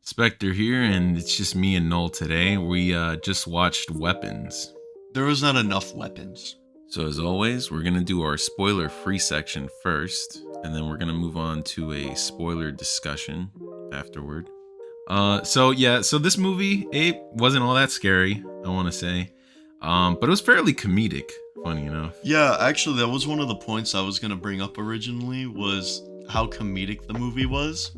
Specter here, and it's just me and Null today. We just watched Weapons. There was not enough weapons. So as always, we're going to do our spoiler-free section first, and then we're going to move on to a spoiler discussion afterward. So this movie, it wasn't all that scary, I want to say. But it was fairly comedic, funny enough. Yeah, actually, that was one of the points I was going to bring up originally, was how comedic the movie was.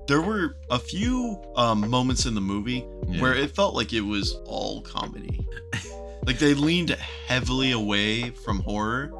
There were a few moments in the movie where it felt like it was all comedy. Like they leaned heavily away from horror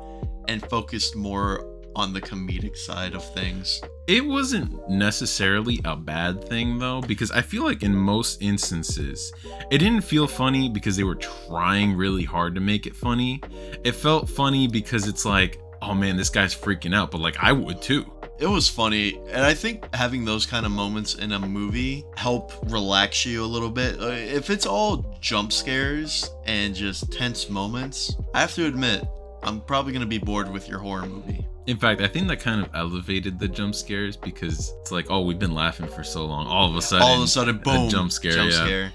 and focused more on the comedic side of things. It wasn't necessarily a bad thing though, because I feel like in most instances, it didn't feel funny because they were trying really hard to make it funny. It felt funny because it's like, oh man, this guy's freaking out, but like I would too. It was funny, and I think having those kind of moments in a movie help relax you a little bit. If it's all jump scares and just tense moments, I have to admit, I'm probably going to be bored with your horror movie. In fact, I think that kind of elevated the jump scares because it's like, oh, we've been laughing for so long. All of a sudden, boom, a jump scare.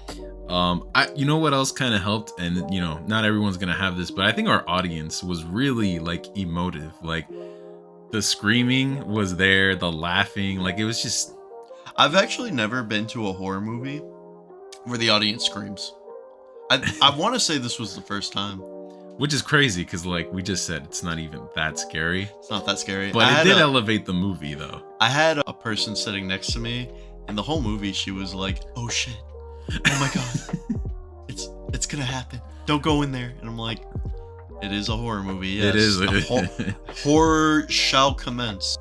You know what else kind of helped, and you know, not everyone's gonna have this, but I think our audience was really like emotive. Like the screaming was there, the laughing, like it was just. I've actually never been to a horror movie where the audience screams. I want to say this was the first time. Which is crazy because, like we just said, it's not even that scary. It's not that scary. But it did elevate the movie, though. I had a person sitting next to me, and the whole movie, she was like, "Oh shit! Oh my god! it's gonna happen! Don't go in there!" And I'm like, "It is a horror movie. Yes, it is. Horror shall commence."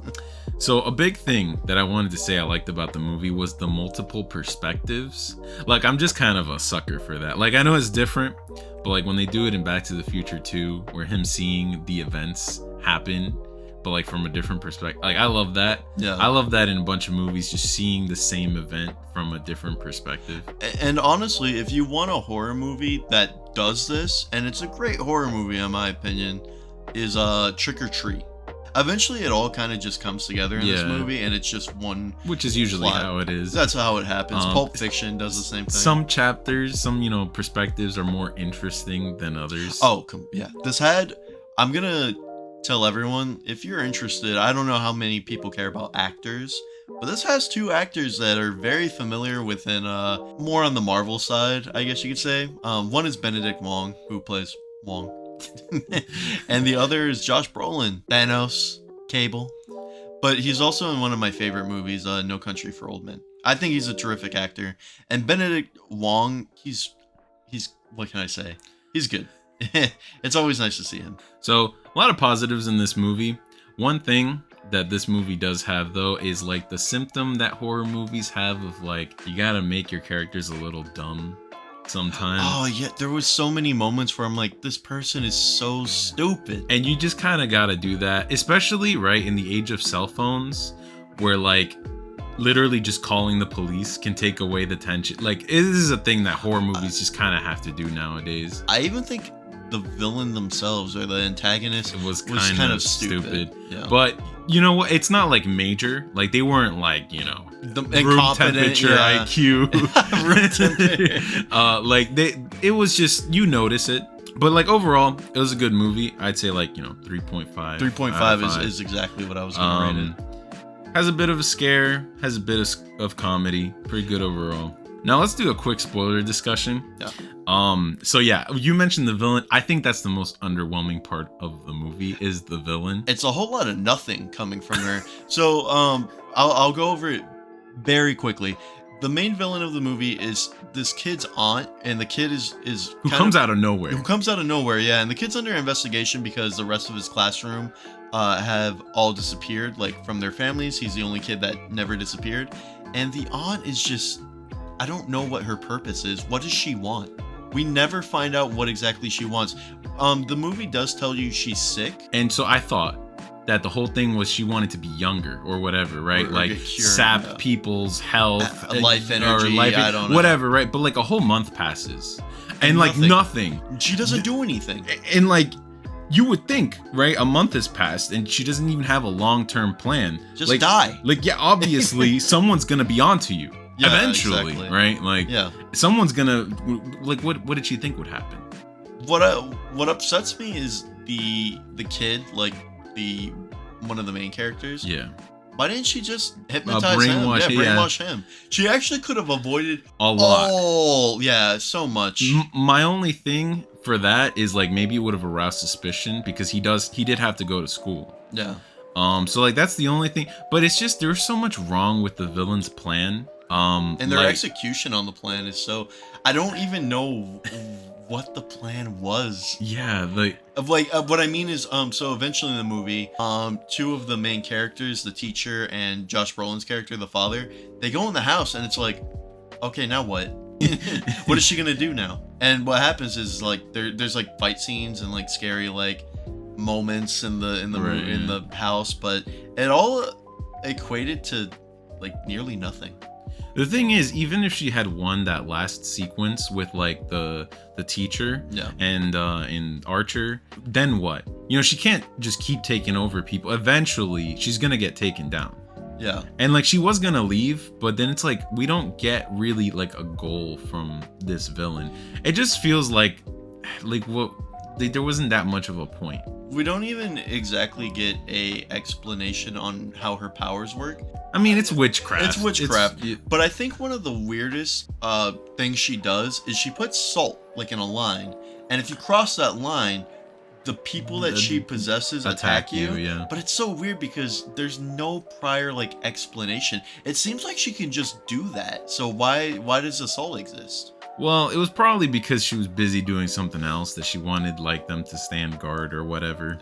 So a big thing that I wanted to say I liked about the movie was the multiple perspectives. Like I'm just kind of a sucker for that. Like I know it's different, but like when they do it in Back to the Future 2, where him seeing the events happen, but like from a different perspective, like I love that. Yeah, I love that in a bunch of movies, just seeing the same event from a different perspective. And honestly, if you want a horror movie that does this, and it's a great horror movie in my opinion, is Trick or Treat. Eventually, it all kind of just comes together in this movie, and it's just one. Which is usually plot. how it is. That's how it happens. Pulp Fiction does the same thing. Some chapters, some perspectives are more interesting than others. Oh, yeah. I'm gonna tell everyone, if you're interested, I don't know how many people care about actors, but this has two actors that are very familiar within more on the Marvel side, I guess you could say. One is Benedict Wong, who plays Wong. And the other is Josh Brolin, Thanos, Cable. But he's also in one of my favorite movies, No Country for Old Men. I think he's a terrific actor. And Benedict Wong, he's what can I say? He's good. It's always nice to see him. So, a lot of positives in this movie. One thing that this movie does have, though, is like the symptom that horror movies have of like, you gotta make your characters a little dumb sometimes. Oh yeah, there was so many moments where I'm like, this person is so stupid. And you just kind of gotta do that, especially right in the age of cell phones, where like literally just calling the police can take away the tension. Like this is a thing that horror movies just kind of have to do nowadays. I even think the villain themselves or the antagonist was kind of stupid. Yeah. But you know what? It's not like major. Like they weren't like, the room temperature IQ. It was just, you notice it. But like overall, it was a good movie. I'd say like 3.5. 3.5 is exactly what I was gonna rate it. Has a bit of a scare, has a bit of comedy. Pretty good overall. Now let's do a quick spoiler discussion. Yeah. So yeah, you mentioned the villain. I think that's the most underwhelming part of the movie is the villain. It's a whole lot of nothing coming from her. So I'll go over it very quickly. The main villain of the movie is this kid's aunt, and the kid is who comes out of nowhere. Who comes out of nowhere, yeah. And the kid's under investigation because the rest of his classroom have all disappeared, like from their families. He's the only kid that never disappeared. And the aunt is just, I don't know what her purpose is. What does she want? We never find out what exactly she wants. The movie does tell you she's sick. And so I thought that the whole thing was she wanted to be younger or whatever, right? Or like sap people's health, life energy, I don't know. Whatever, right? But like a whole month passes and like nothing. She doesn't do anything. And like you would think, right? A month has passed and she doesn't even have a long-term plan. Just die. Like, yeah, obviously someone's going to be onto you. Yeah, eventually, exactly. right? Like, Yeah. someone's gonna like. What did she think would happen? What upsets me is the kid, like the one of the main characters. Yeah, Why didn't she just hypnotize him? brainwash. Yeah, Yeah, brainwash him. She actually could have avoided a lot. yeah, so much. My only thing for that is like maybe it would have aroused suspicion because he did have to go to school. Yeah. So like that's the only thing. But it's just there's so much wrong with the villain's plan. And their like, execution on the plan is so I don't even know what the plan was. yeah, like What I mean is so eventually in the movie, two of the main characters, the teacher and Josh Brolin's character, the father, they go in the house and it's like, okay, now what? What is she gonna do now? And what happens is like there's like fight scenes and like scary like moments in the Right, in the house, but it all equated to like nearly nothing. the thing is, even if she had won that last sequence with like the teacher Yeah. and Archer, then what? You know, she can't just keep taking over people. Eventually, she's gonna get taken down. Yeah. And like she was gonna leave, but then it's like we don't get really like a goal from this villain. It just feels like what there wasn't that much of a point. We don't even exactly get a explanation on how her powers work. I mean, it's witchcraft. It's witchcraft. It's- But I think one of the weirdest things she does is she puts salt like in a line, and if you cross that line, the people that she possesses attack you. Yeah. But it's so weird because there's no prior like explanation. It seems like she can just do that. So why does the salt exist? Well, it was probably because she was busy doing something else that she wanted like them to stand guard or whatever.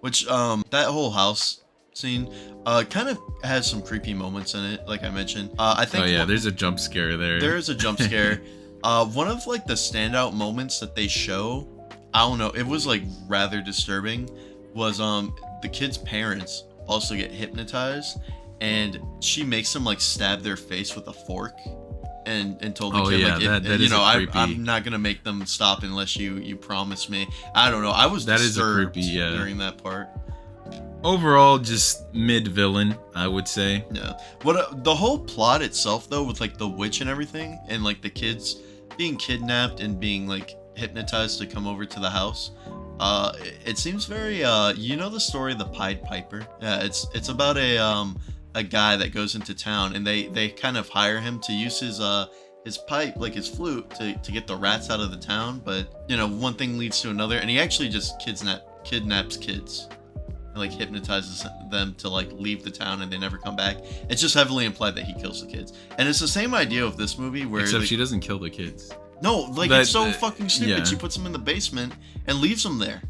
Which that whole house scene kind of has some creepy moments in it, like I mentioned. I think Oh yeah, there's a jump scare there. there is a jump scare. One of like the standout moments that they show, I don't know, it was like rather disturbing, was the kid's parents also get hypnotized and she makes them like stab their face with a fork and told the Oh, kid yeah, like that you is know a creepy- I'm not gonna make them stop unless you promise me. I don't know, I was That is a disturbed creepy, yeah. during that part. Overall, just mid villain, I would say. Yeah. What the whole plot itself though, with like the witch and everything, and like the kids being kidnapped and being like hypnotized to come over to the house, it seems very you know the story The Pied Piper? Yeah, it's about a guy that goes into town and they kind of hire him to use his pipe, like his flute, to get the rats out of the town, but you know, one thing leads to another and he actually just kidnaps kids. Like hypnotizes them to like leave the town and they never come back. It's just heavily implied that he kills the kids, and it's the same idea of this movie where Except like, she doesn't kill the kids. no, like That- it's so fucking stupid. yeah. She puts them in the basement and leaves them there,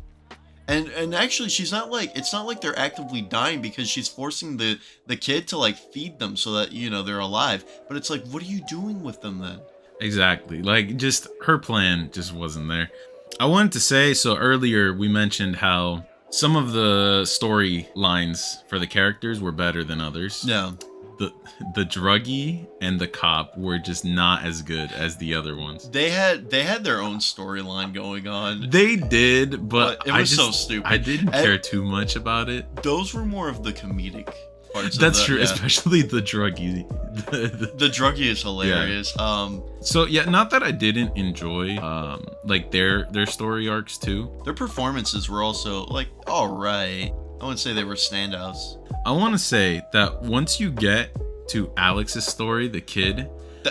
and actually she's not like, it's not like they're actively dying because she's forcing the kid to like feed them so that you know they're alive. But it's like, what are you doing with them then? Exactly. Like, just her plan just wasn't there. I wanted to say, so earlier we mentioned how some of the storylines for the characters were better than others. Yeah. The druggie and the cop were just not as good as the other ones. They had their own storyline going on. They did, but It was so stupid. I didn't And- care too much about it. Those were more of the comedic parts. That's of the, true, yeah. especially the druggie. The druggie is hilarious. So yeah, not that I didn't enjoy like their story arcs too. Their performances were also like all right. I wouldn't say they were standouts. I want to say that once you get to Alex's story, the kid,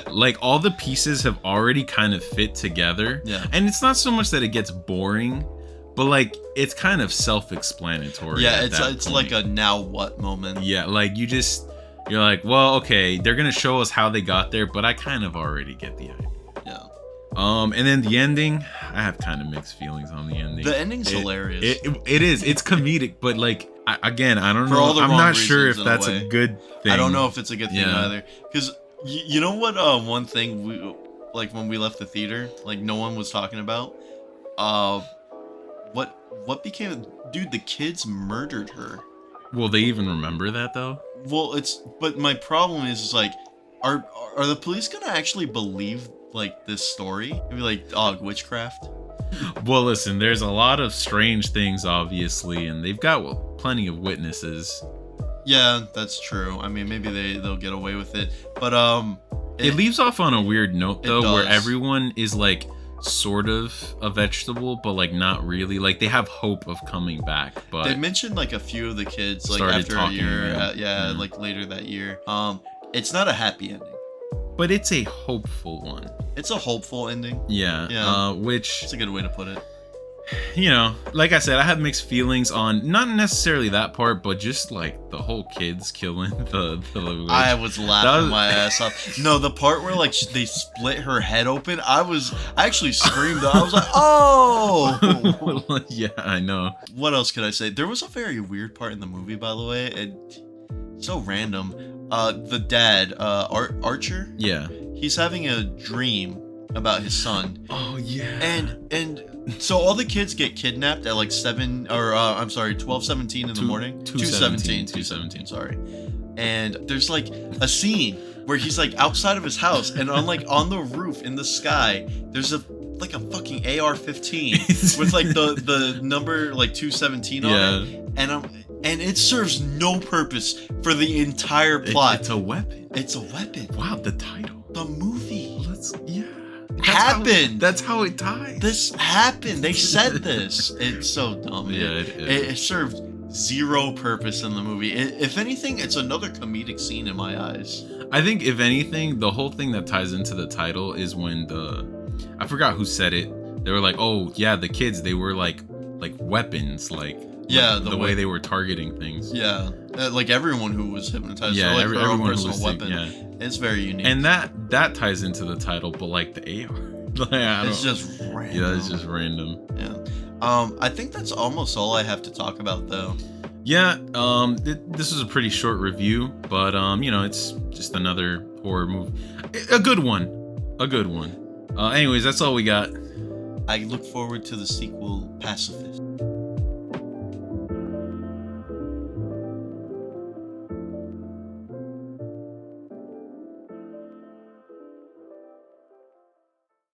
like all the pieces have already kind of fit together. Yeah. And it's not so much that it gets boring, but like it's kind of self-explanatory. Yeah, at that it's point. like a now what moment. Yeah, like you're like, well, okay, they're gonna show us how they got there, but I kind of already get the idea. Yeah. And then the ending, I have kind of mixed feelings on the ending. The ending's hilarious. It is. It's comedic, but like I don't For know. all the I'm wrong not sure reasons, if in a that's a way. good thing. I don't know if it's a good thing Yeah. either. Because you know what? One thing we like when we left the theater, like no one was talking about. What became? Dude, the kids murdered her. Will they even remember that though? Well, but my problem is like, are the police gonna actually believe like this story? Maybe like, oh, witchcraft. Well, listen, there's a lot of strange things, obviously, and they've got plenty of witnesses. Yeah, that's true. I mean, maybe they'll get away with it. But It leaves off on a weird note though, where does. everyone is like sort of a vegetable, but like not really. Like they have hope of coming back, but they mentioned like a few of the kids like started after talking, a year, yeah. like later that year. It's not a happy ending. but it's a hopeful one. It's a hopeful ending. Yeah. Yeah. Which, It's a good way to put it. you know, like I said, I have mixed feelings on not necessarily that part, but just like the whole kids killing the witch. I was laughing was- my ass off. No, the part where like they split her head open, I actually screamed. I was like, oh. Yeah, I know. What else could I say? There was a very weird part in the movie, by the way, and so random. The dad, Archer, Yeah. he's having a dream about his son, Oh yeah. and so all the kids get kidnapped at like 12:17 in the morning. 2:17. Sorry. And there's like a scene where he's like outside of his house, and on the roof in the sky, there's a fucking AR-15 with like the number like 217 on it, and it serves no purpose for the entire plot. It's a weapon. It's a weapon. Wow, the title. The movie happened. That's how it ties. This happened. They said this. It's so dumb. Yeah, It served zero purpose in the movie. If anything, it's another comedic scene in my eyes. I think if anything, the whole thing that ties into the title is when I forgot who said it. They were like, "Oh yeah, the kids. They were like weapons. Like the way they were targeting things. Yeah, like everyone who was hypnotized. Yeah, like their own everyone who personal was weapon. yeah. It's very unique. And that ties into the title, but like the AR, like, it's just random. Yeah, it's just random. Yeah. I think that's almost all I have to talk about, though. Yeah. This was a pretty short review, but you know, it's just another horror movie, a good one. Anyways, that's all we got. I look forward to the sequel, Pacifist.